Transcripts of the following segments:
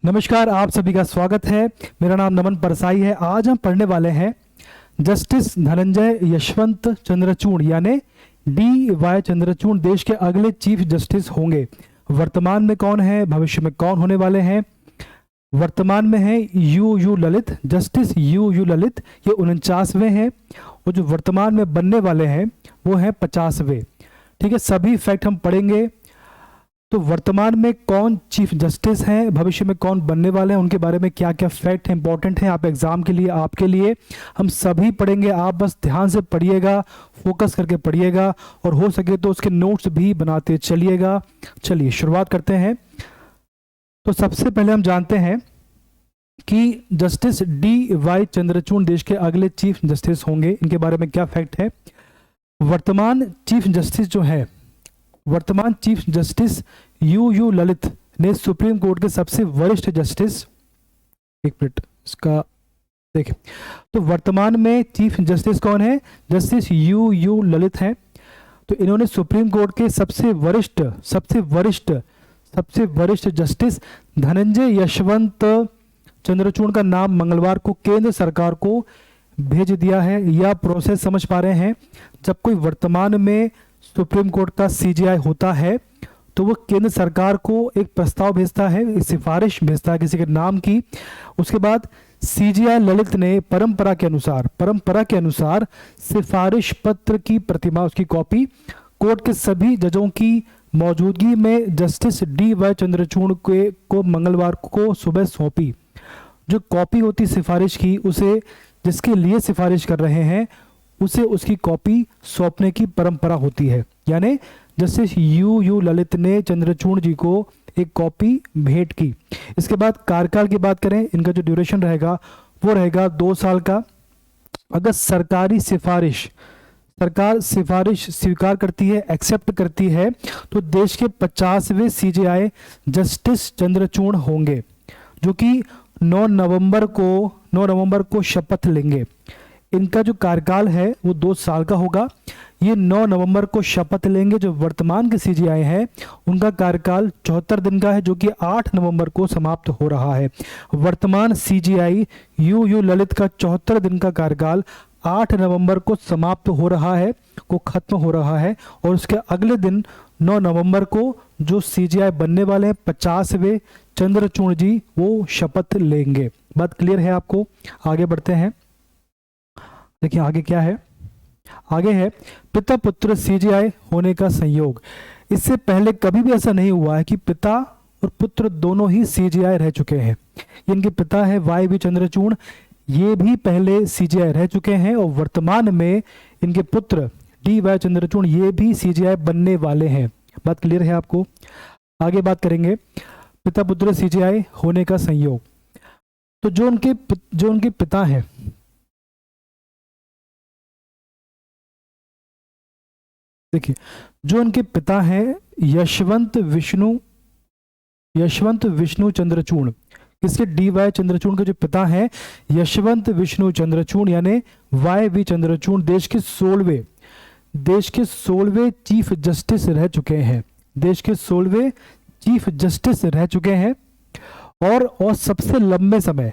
नमस्कार, आप सभी का स्वागत है। मेरा नाम नमन परसाई है। आज हम पढ़ने वाले हैं जस्टिस धनंजय यशवंत चंद्रचूड़ यानी DY चंद्रचूड़ देश के अगले चीफ जस्टिस होंगे। वर्तमान में कौन है, भविष्य में कौन होने वाले हैं? वर्तमान में है you Lalit, justice U Lalit, ये 49वें हैं और जो वर्तमान में बनने वाले हैं वो हैं 50वें। ठीक है, सभी फैक्ट हम पढ़ेंगे। तो वर्तमान में कौन चीफ जस्टिस हैं, भविष्य में कौन बनने वाले हैं, उनके बारे में क्या क्या फैक्ट इंपॉर्टेंट हैं आप एग्जाम के लिए, आपके लिए हम सभी पढ़ेंगे। आप बस ध्यान से पढ़िएगा, फोकस करके पढ़िएगा और हो सके तो उसके नोट्स भी बनाते चलिएगा। चलिए शुरुआत करते हैं। तो सबसे पहले हम जानते हैं कि जस्टिस DY चंद्रचूड़ देश के अगले चीफ जस्टिस होंगे। इनके बारे में क्या फैक्ट है? वर्तमान चीफ जस्टिस जो है, वर्तमान चीफ जस्टिस यू ललित ने सुप्रीम कोर्ट के सबसे वरिष्ठ जस्टिस, एक मिनट इसका देखें, तो वर्तमान में चीफ जस्टिस कौन है? जस्टिस यू ललित हैं। तो इन्होंने सुप्रीम कोर्ट के सबसे वरिष्ठ जस्टिस धनंजय यशवंत चंद्रचूड़ का नाम मंगलवार को केंद्र सरकार को भेज दिया है। यह प्रोसेस समझ पा रहे हैं? जब कोई वर्तमान में सुप्रीम कोर्ट का CJI होता है तो वो केंद्र सरकार को एक प्रस्ताव भेजता है, एक सिफारिश भेजता है किसी के नाम की। उसके बाद CJI ललित ने परंपरा के अनुसार सिफारिश पत्र की प्रतिमा, उसकी कॉपी कोर्ट के सभी जजों की मौजूदगी में जस्टिस DY चंद्रचूड़ को मंगलवार को सुबह सौंपी। जो कॉपी होती सिफारिश की, उसे जिसके लिए सिफारिश कर रहे हैं उसे उसकी कॉपी सौंपने की परंपरा होती है। यानी जस्टिस यू ललित ने चंद्रचूड़ जी को एक कॉपी भेंट की। इसके बाद कार्यकाल की बात करें, इनका जो ड्यूरेशन रहेगा वो रहेगा 2 साल का। अगर सरकार सिफारिश स्वीकार करती है, एक्सेप्ट करती है, तो देश के 50वें CJI जस्टिस चंद्रचूड़ होंगे, जो कि 9 नवंबर को शपथ लेंगे। इनका जो कार्यकाल है वो 2 साल का होगा। ये 9 नवंबर को शपथ लेंगे। जो वर्तमान के CJI है उनका कार्यकाल 74 दिन का है, जो कि 8 नवंबर को समाप्त हो रहा है। वर्तमान CJI यू ललित का 74 दिन का कार्यकाल 8 नवंबर को समाप्त हो रहा है, को खत्म हो रहा है। और उसके अगले दिन 9 नवंबर को जो CJI बनने वाले हैं 50वें चंद्रचूड़ जी, वो शपथ लेंगे। बात क्लियर है आपको? आगे बढ़ते हैं। देखिए आगे क्या है। आगे है पिता पुत्र CJI होने का संयोग। इससे पहले कभी भी ऐसा नहीं हुआ है कि पिता और पुत्र दोनों ही CJI रह चुके हैं। इनके पिता है YV चंद्रचूड़, ये भी पहले CJI रह चुके हैं और वर्तमान में इनके पुत्र DY चंद्रचूड़ ये भी CJI बनने वाले हैं। बात क्लियर है आपको? आगे बात करेंगे पिता पुत्र CJI होने का संयोग। तो जो उनके पिता हैं, देखिए जो उनके पिता हैं यशवंत विष्णु चंद्रचूड़, इसके DY चंद्रचूड़ के जो पिता हैं यशवंत विष्णु चंद्रचूड़ यानी YV चंद्रचूड़ देश के 16वें चीफ जस्टिस रह चुके हैं। देश के 16वें चीफ जस्टिस रह चुके हैं और सबसे लंबे समय,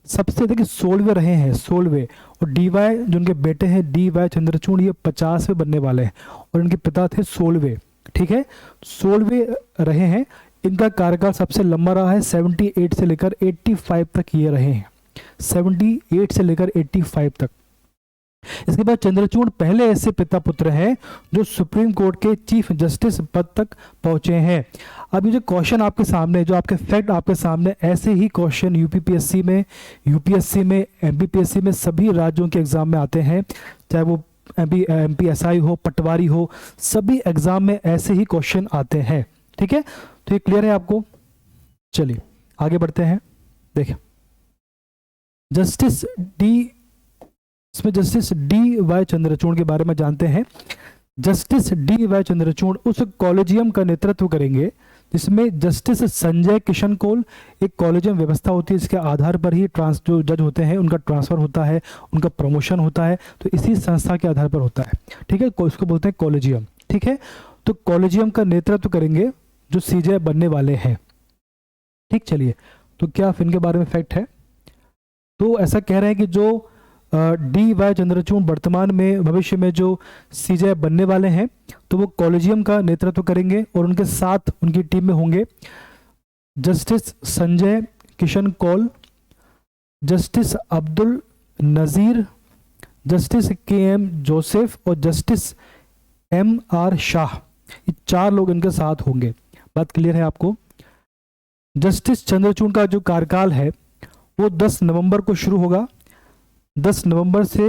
देखिए 16वें रहे हैं, 16वें। और DY जो उनके बेटे हैं DY चंद्रचूड़, ये 50वें बनने वाले हैं और इनके पिता थे 16वें। ठीक है, 16वें रहे हैं। इनका कार्यकाल सबसे लंबा रहा है, 78 से लेकर 85 तक ये रहे हैं, 78 से लेकर 85 तक। इसके बाद चंद्रचूड़ पहले ऐसे पिता पुत्र हैं जो सुप्रीम कोर्ट के चीफ जस्टिस पद तक पहुंचे हैं। अब ये जो क्वेश्चन आपके सामने, जो आपके फैक्ट आपके सामने, ऐसे ही क्वेश्चन UPPSC में, UPSC में, MPPSC में, सभी राज्यों के एग्जाम में आते हैं, चाहे वो MPSI हो, पटवारी हो, सभी एग्जाम में ऐसे ही क्वेश्चन आते हैं। ठीक है, तो ये क्लियर है आपको? चलिए आगे बढ़ते हैं। देखिए जस्टिस DY चंद्रचूड़ के बारे में जानते हैं। जस्टिस DY चंद्रचूड़ उस कॉलेजियम का नेतृत्व करेंगे जिसमें जस्टिस संजय किशन कौल, एक कॉलेजियम व्यवस्था होती है, इसके आधार पर ही जो जज होते हैं उनका ट्रांसफर होता है, उनका प्रमोशन होता है, तो इसी संस्था के आधार पर होता है। ठीक है, इसको बोलते हैं कॉलेजियम। ठीक है, तो कॉलेजियम का नेतृत्व करेंगे जो CJI बनने वाले हैं। ठीक, चलिए तो क्या इनके बारे में फैक्ट है? तो ऐसा कह रहे हैं कि जो डी वाई चंद्रचूड़ वर्तमान में भविष्य में जो सीजेआई बनने वाले हैं, तो वो कॉलेजियम का नेतृत्व करेंगे और उनके साथ उनकी टीम में होंगे justice Sanjay Kishan Kaul, justice Abdul Nazeer, justice के एम जोसेफ और जस्टिस एम आर शाह। ये 4 लोग इनके साथ होंगे। बात क्लियर है आपको? जस्टिस चंद्रचूड़ का जो कार्यकाल है वो 10 नवंबर को शुरू होगा। 10 नवंबर से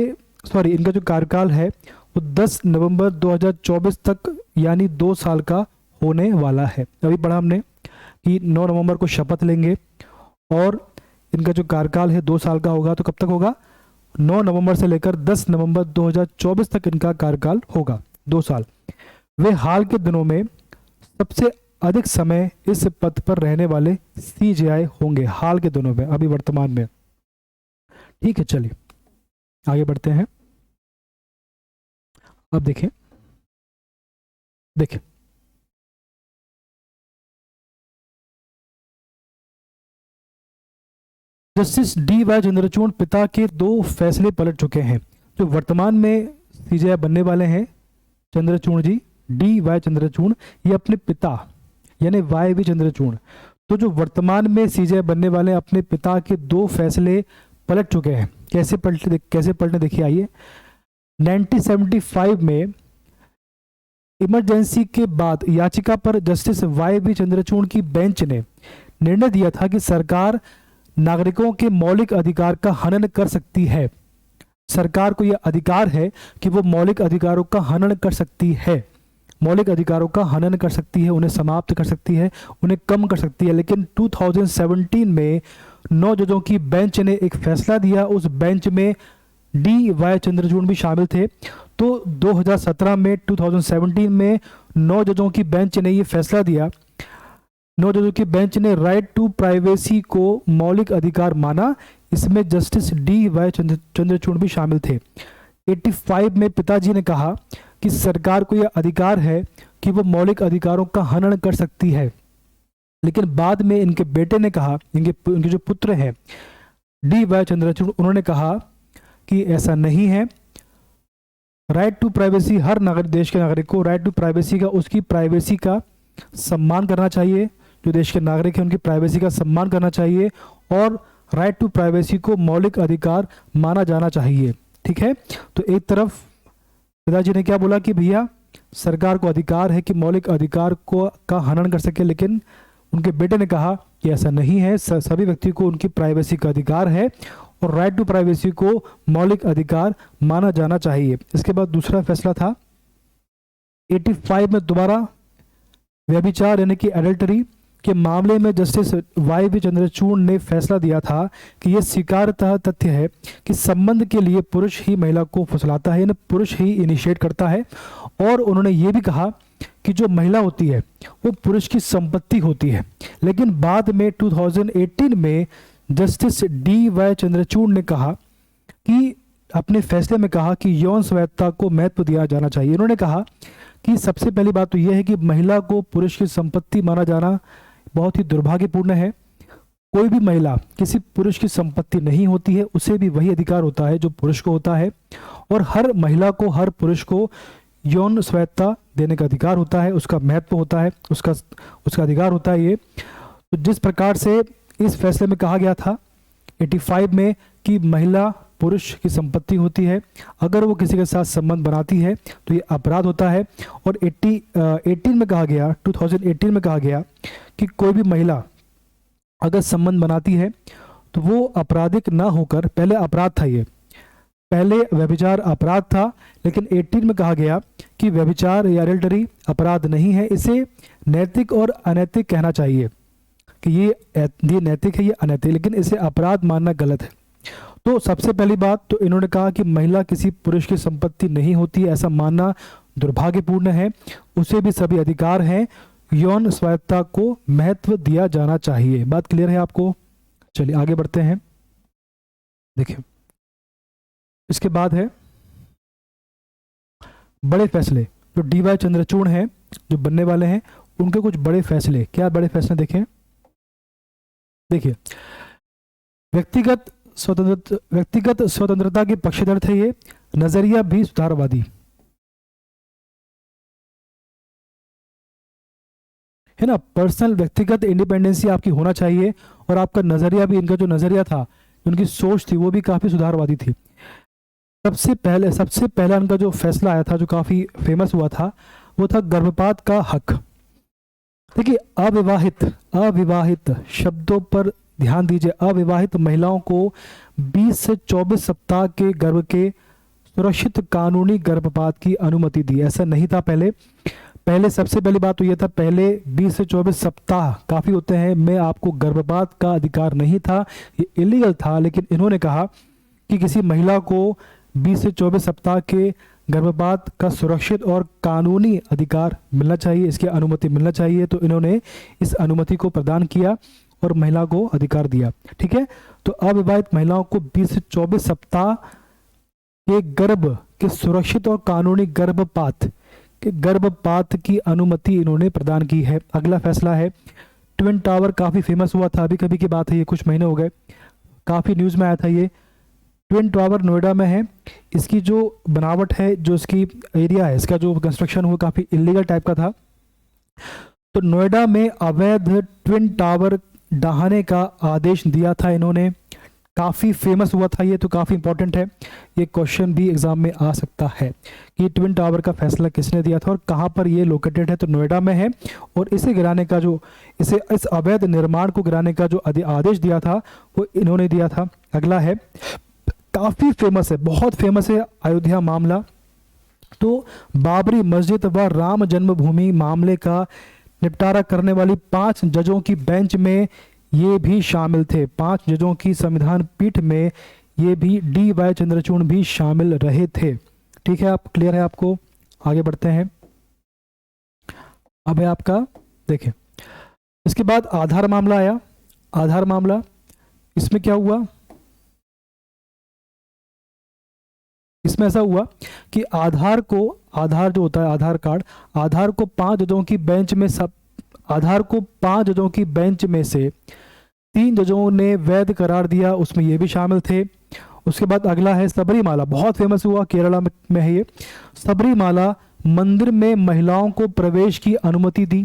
इनका जो कार्यकाल है वो 10 नवंबर 2024 तक यानी 2 साल का होने वाला है। अभी पढ़ा हमने कि 9 नवंबर को शपथ लेंगे और इनका जो कार्यकाल है 2 साल का होगा। तो कब तक होगा? 9 नवंबर से लेकर 10 नवंबर 2024 तक इनका कार्यकाल होगा, 2 साल। वे हाल के दिनों में सबसे अधिक समय इस पद पर रहने वाले सीजेआई होंगे, हाल के दिनों में, अभी वर्तमान में। ठीक है, चलिए आगे बढ़ते हैं। अब देखें जस्टिस डी वाई चंद्रचूड़ पिता के 2 फैसले पलट चुके हैं। जो वर्तमान में सीजेआई बनने वाले हैं चंद्रचूड़ जी, डी वाई चंद्रचूड़, ये अपने पिता यानी वाई वी चंद्रचूड़, तो जो वर्तमान में सीजेआई बनने वाले अपने पिता के 2 फैसले पलट चुके हैं। कैसे पलटने देखिए, आइए। 1975 में इमरजेंसी के बाद याचिका पर जस्टिस वाई वी चंद्रचूड़ की बेंच ने निर्णय दिया था कि सरकार नागरिकों के मौलिक अधिकार का हनन कर सकती है। सरकार को यह अधिकार है कि वो मौलिक अधिकारों का हनन कर सकती है, मौलिक अधिकारों का हनन कर सकती है, उन्हें समाप्त कर सकती है, उन्हें कम कर सकती है। लेकिन 2017 में 9 जजों की बेंच ने एक फैसला दिया। उस बेंच में डी वाई चंद्रचूड़ भी शामिल थे। तो 2017 में 2017 में 9 जजों की बेंच ने ये फैसला दिया। 9 जजों की बेंच ने राइट टू प्राइवेसी को मौलिक अधिकार माना। इसमें जस्टिस डी वाई चंद्रचूड़ भी शामिल थे। 85 में पिताजी ने कहा कि सरकार को यह अधिकार है कि वो मौलिक अधिकारों का हनन कर सकती है। लेकिन बाद में इनके बेटे ने कहा, इनके जो पुत्र हैं डी वाई चंद्रचूड़, उन्होंने कहा कि ऐसा नहीं है। राइट टू प्राइवेसी, हर नागरिक, देश के नागरिक को राइट टू प्राइवेसी का, उसकी प्राइवेसी का सम्मान करना चाहिए। जो देश के नागरिक हैं उनकी प्राइवेसी का सम्मान करना चाहिए और राइट टू प्राइवेसी को मौलिक अधिकार माना जाना चाहिए। ठीक है, तो एक तरफ पिताजी ने क्या बोला कि भैया सरकार को अधिकार है कि मौलिक अधिकार को का हनन कर सके, लेकिन उनके बेटे ने कहा कि ऐसा नहीं है, सभी व्यक्ति को उनकी प्राइवेसी का अधिकार है और राइट टू प्राइवेसी को मौलिक अधिकार माना जाना चाहिए। इसके बाद दूसरा फैसला था 85 में दोबारा व्यभिचार यानी कि एडल्टरी के मामले में जस्टिस वाई वी चंद्रचूड़ ने फैसला दिया था कि यह स्वीकार्यता तथ्य है कि संबंध के लिए पुरुष ही महिला को फुसलाता है, यानी पुरुष ही इनिशिएट करता है। और उन्होंने ये भी कहा कि जो महिला होती है वो पुरुष की संपत्ति होती है। लेकिन बाद में 2018 में जस्टिस डी वाई चंद्रचूड़ ने कहा कि अपने फैसले में कहा कि यौन स्वायत्तता को महत्व दिया जाना चाहिए। उन्होंने कहा कि सबसे पहली बात तो यह है कि महिला को पुरुष की संपत्ति माना जाना बहुत ही दुर्भाग्यपूर्ण है। कोई भी महिला किसी पुरुष की संपत्ति नहीं होती है, उसे भी वही अधिकार होता है जो पुरुष को होता है। और हर महिला को, हर पुरुष को यौन स्वायत्तता देने का अधिकार होता है, उसका महत्व होता है, उसका अधिकार होता है। ये तो जिस प्रकार से इस फैसले में कहा गया था 85 में कि महिला पुरुष की संपत्ति होती है, अगर वो किसी के साथ संबंध बनाती है तो ये अपराध होता है। और 2018 में कहा गया कि कोई भी महिला अगर संबंध बनाती है तो वो आपराधिक ना होकर, पहले अपराध था, ये पहले व्यभिचार अपराध था, लेकिन 18 में कहा गया कि व्यभिचार या एडल्टरी अपराध नहीं है, इसे नैतिक और अनैतिक कहना चाहिए कि ये नैतिक है, ये अनैतिक, लेकिन इसे अपराध मानना गलत है। तो सबसे पहली बात तो इन्होंने कहा कि महिला किसी पुरुष की संपत्ति नहीं होती है, ऐसा मानना दुर्भाग्यपूर्ण है। उसे भी सभी अधिकार हैं, यौन स्वायत्तता को महत्व दिया जाना चाहिए। बात क्लियर है आपको? चलिए आगे बढ़ते हैं। देखिए इसके बाद है बड़े फैसले। जो डी वाई चंद्रचूड़ हैं, जो बनने वाले हैं, उनके कुछ बड़े फैसले। क्या बड़े फैसले? देखें देखिए, व्यक्तिगत स्वतंत्रता के पक्षधर थे ये, नजरिया भी सुधारवादी, है ना। पर्सनल व्यक्तिगत इंडिपेंडेंसी आपकी होना चाहिए, और आपका नजरिया भी, इनका जो नजरिया था, उनकी सोच थी, वो भी काफी सुधारवादी थी। सबसे पहला इनका जो फैसला आया था, जो काफी फेमस हुआ था, वो था गर्भपात का हक। देखिए, अविवाहित शब्दों पर ध्यान दीजिए। अविवाहित महिलाओं को 20 से 24 सप्ताह के गर्भ के सुरक्षित कानूनी गर्भपात की अनुमति दी। ऐसा नहीं था पहले सबसे पहली बात तो यह था, पहले 20 से 24 सप्ताह काफ़ी होते हैं में आपको गर्भपात का अधिकार नहीं था, ये इलीगल था। लेकिन इन्होंने कहा कि किसी महिला को 20 से 24 सप्ताह के गर्भपात का सुरक्षित और कानूनी अधिकार मिलना चाहिए, इसकी अनुमति मिलना चाहिए। तो इन्होंने इस अनुमति को प्रदान किया और महिला को अधिकार दिया। ठीक है, तो अविवाहित महिलाओं को 20 से 24 सप्ताह के गर्भ के सुरक्षित और कानूनी गर्भपात की अनुमति इन्होंने प्रदान की है। अगला फैसला है, ट्विन टावर काफ़ी फेमस हुआ था, अभी कभी की बात है, ये कुछ महीने हो गए, काफ़ी न्यूज़ में आया था। ये ट्विन टावर नोएडा में है। इसकी जो बनावट है, जो इसकी एरिया है, इसका जो कंस्ट्रक्शन हुआ काफ़ी इलीगल टाइप का था। तो नोएडा में अवैध ट्विन टावर ढहाने का आदेश दिया था इन्होंने, काफ़ी फेमस हुआ था ये, तो काफ़ी इंपॉर्टेंट है। ये क्वेश्चन भी एग्जाम में आ सकता है कि ट्विन टावर का फैसला किसने दिया था और कहाँ पर ये लोकेटेड है। तो नोएडा में है, और इसे गिराने का जो इस अवैध निर्माण को गिराने का जो आदेश दिया था, वो इन्होंने दिया था। अगला है, काफ़ी फेमस है, बहुत फेमस है, अयोध्या मामला। तो बाबरी मस्जिद व राम जन्मभूमि मामले का निपटारा करने वाली 5 जजों की बेंच में ये भी शामिल थे। 5 जजों की संविधान पीठ में ये भी DY चंद्रचूड़ भी शामिल रहे थे। ठीक है, आप क्लियर है आपको? आगे बढ़ते हैं। अब है आपका, देखें, इसके बाद आधार मामला आया। आधार मामला, इसमें क्या हुआ, इसमें ऐसा हुआ कि आधार जो होता है आधार कार्ड, आधार को 5 जजों की बेंच में से 3 जजों ने वैध करार दिया, उसमें ये भी शामिल थे। उसके बाद अगला है सबरीमाला, बहुत फेमस हुआ, केरला में है ये। सबरीमाला मंदिर में महिलाओं को प्रवेश की अनुमति दी।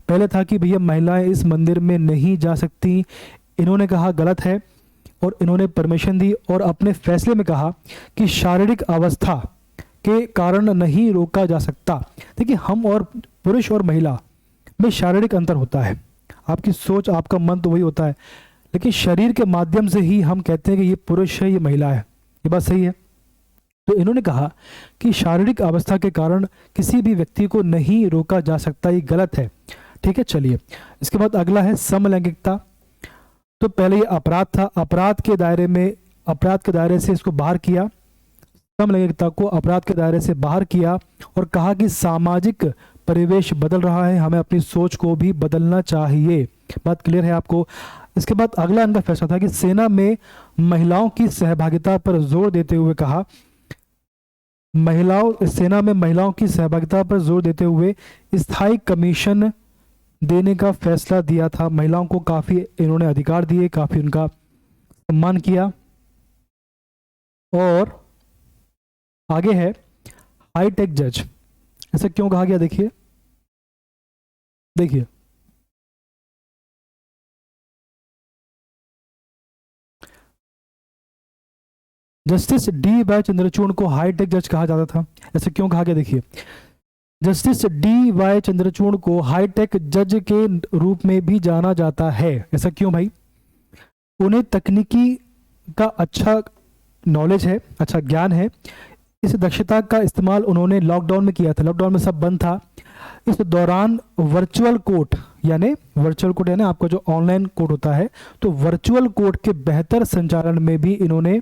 पहले था कि भैया महिलाएं इस मंदिर में नहीं जा सकती, इन्होंने कहा गलत है और इन्होंने परमिशन दी, और अपने फैसले में कहा कि शारीरिक अवस्था के कारण नहीं रोका जा सकता। देखिए, हम और पुरुष और महिला में शारीरिक अंतर होता है, आपकी सोच, आपका मन तो वही होता है, लेकिन शरीर के माध्यम से ही हम कहते हैं कि ये पुरुष है, ये महिला है। ये बात सही है। तो इन्होंने कहा कि शारीरिक अवस्था के कारण किसी भी व्यक्ति को नहीं रोका जा सकता, ये गलत है। ठीक है, चलिए, इसके बाद अगला है समलैंगिकता। तो पहले ये अपराध था, अपराध के दायरे से इसको बाहर किया, समलैंगिकता को अपराध के दायरे से बाहर किया, और कहा कि सामाजिक परिवेश बदल रहा है, हमें अपनी सोच को भी बदलना चाहिए। बात क्लियर है आपको? इसके बाद अगला इनका फैसला था कि सेना में महिलाओं की सहभागिता पर जोर देते हुए कहा, सेना में महिलाओं की सहभागिता पर जोर देते हुए स्थायी कमीशन देने का फैसला दिया था। महिलाओं को काफ़ी इन्होंने अधिकार दिए, काफ़ी उनका सम्मान किया। और आगे है हाईटेक जज। ऐसा क्यों कहा गया, देखिए जस्टिस DY चंद्रचूड़ को हाईटेक जज कहा जाता था। ऐसा क्यों कहा गया, देखिए, जस्टिस DY चंद्रचूड़ को हाईटेक जज के रूप में भी जाना जाता है। ऐसा क्यों भाई? उन्हें तकनीकी का अच्छा नॉलेज है, अच्छा ज्ञान है। इस दक्षता का इस्तेमाल उन्होंने लॉकडाउन में किया था, लॉकडाउन में सब बंद था। इस दौरान वर्चुअल कोर्ट यानी आपका जो ऑनलाइन कोर्ट होता है, तो वर्चुअल कोर्ट के बेहतर संचालन में भी इन्होंने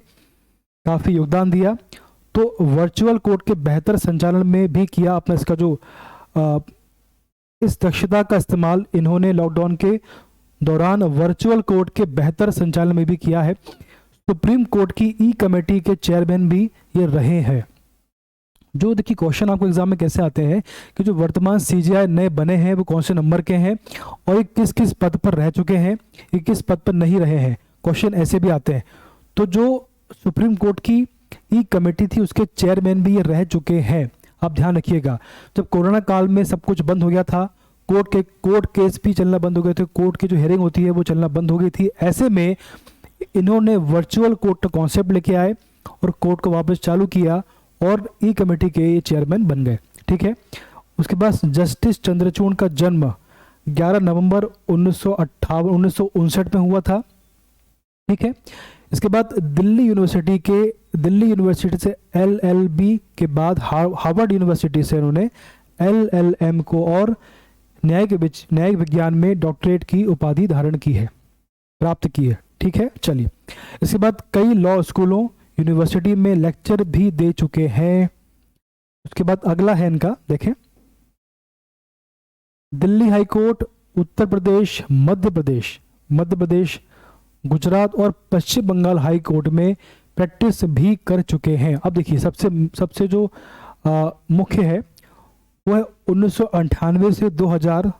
काफ़ी योगदान दिया। तो वर्चुअल कोर्ट के बेहतर संचालन में भी किया अपना, इसका जो इस दक्षता का इस्तेमाल इन्होंने लॉकडाउन के दौरान वर्चुअल कोर्ट के बेहतर संचालन में भी किया है। सुप्रीम कोर्ट की ई कमेटी के चेयरमैन भी ये रहे हैं। जो देखिए क्वेश्चन आपको एग्जाम में कैसे आते हैं कि जो वर्तमान सीजीआई नए बने हैं वो कौन से नंबर के हैं और ये किस किस पद पर रह चुके हैं, ये किस पद पर नहीं रहे हैं, क्वेश्चन ऐसे भी आते हैं। तो जो सुप्रीम कोर्ट की ई कमेटी थी उसके चेयरमैन भी ये रह चुके हैं, आप ध्यान रखिएगा। जब कोरोना काल में सब कुछ बंद हो गया था, कोर्ट केस भी चलना बंद हो गए थे, कोर्ट की जो हेयरिंग होती है वो चलना बंद हो गई थी, ऐसे में इन्होंने वर्चुअल कोर्ट का कॉन्सेप्ट लेके आए और कोर्ट को वापस चालू किया और ई कमेटी के ये चेयरमैन बन गए। ठीक है, उसके बाद जस्टिस चंद्रचूड़ का जन्म 11 नवंबर 1959 में हुआ था। ठीक है, इसके बाद दिल्ली यूनिवर्सिटी से LLB के बाद हार्वर्ड यूनिवर्सिटी से इन्होंने LLM को और न्यायिक विज्ञान में डॉक्टरेट की उपाधि धारण की है, प्राप्त की है। ठीक है, चलिए इसके बाद कई लॉ स्कूलों यूनिवर्सिटी में लेक्चर भी दे चुके हैं। उसके बाद अगला है इनका, देखें, दिल्ली हाई कोर्ट, उत्तर प्रदेश, मध्य प्रदेश, गुजरात और पश्चिम बंगाल हाई कोर्ट में प्रैक्टिस भी कर चुके हैं। अब देखिए सबसे जो मुख्य है वो है 1998 से 2000,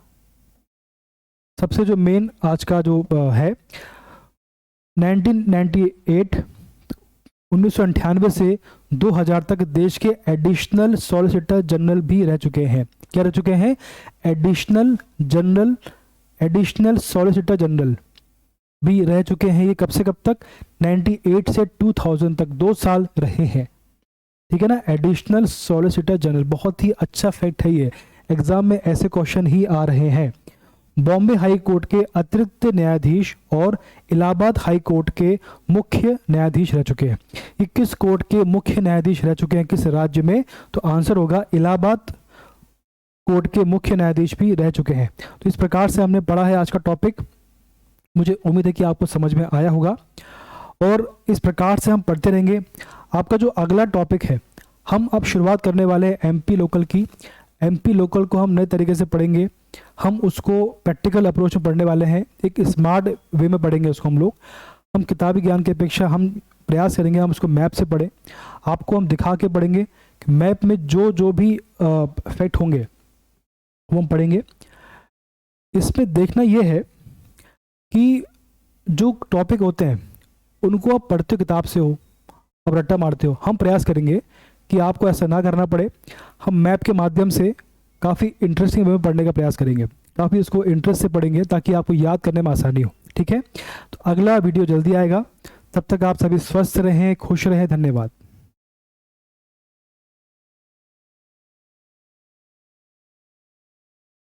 सबसे जो मेन आज का जो है 1998 से 2000 तक देश के एडिशनल सॉलिसिटर जनरल भी रह चुके हैं। क्या रह चुके हैं? एडिशनल सॉलिसिटर जनरल भी रह चुके हैं। ये कब से कब तक? 98 से 2000 तक 2 साल रहे हैं। ठीक है ना, एडिशनल सॉलिसिटर जनरल, बहुत ही अच्छा फैक्ट है ये, एग्जाम में ऐसे क्वेश्चन ही आ रहे हैं। बॉम्बे हाई कोर्ट के अतिरिक्त न्यायाधीश और इलाहाबाद हाई कोर्ट के मुख्य न्यायाधीश रह चुके हैं। ये किस कोर्ट के मुख्य न्यायाधीश रह चुके हैं, किस राज्य में? तो आंसर होगा इलाहाबाद कोर्ट के मुख्य न्यायाधीश भी रह चुके हैं। तो इस प्रकार से हमने पढ़ा है आज का टॉपिक। मुझे उम्मीद है कि आपको समझ में आया होगा और इस प्रकार से हम पढ़ते रहेंगे। आपका जो अगला टॉपिक है, हम अब शुरुआत करने वाले हैं एमपी लोकल की। एमपी लोकल को हम नए तरीके से पढ़ेंगे, हम उसको प्रैक्टिकल अप्रोच में पढ़ने वाले हैं, एक स्मार्ट वे में पढ़ेंगे उसको हम लोग। हम किताबी ज्ञान की अपेक्षा हम प्रयास करेंगे हम उसको मैप से पढ़ें। आपको हम दिखा के पढ़ेंगे कि मैप में जो भी फैक्ट होंगे वो हम पढ़ेंगे। इसमें देखना ये है कि जो टॉपिक होते हैं उनको आप पढ़ते हो किताब से हो, अब रट्टा मारते हो। हम प्रयास करेंगे कि आपको ऐसा ना करना पड़े, हम मैप के माध्यम से काफ़ी इंटरेस्टिंग वे में पढ़ने का प्रयास करेंगे, काफ़ी उसको इंटरेस्ट से पढ़ेंगे ताकि आपको याद करने में आसानी हो। ठीक है, तो अगला वीडियो जल्दी आएगा, तब तक आप सभी स्वस्थ रहें, खुश रहें। धन्यवाद।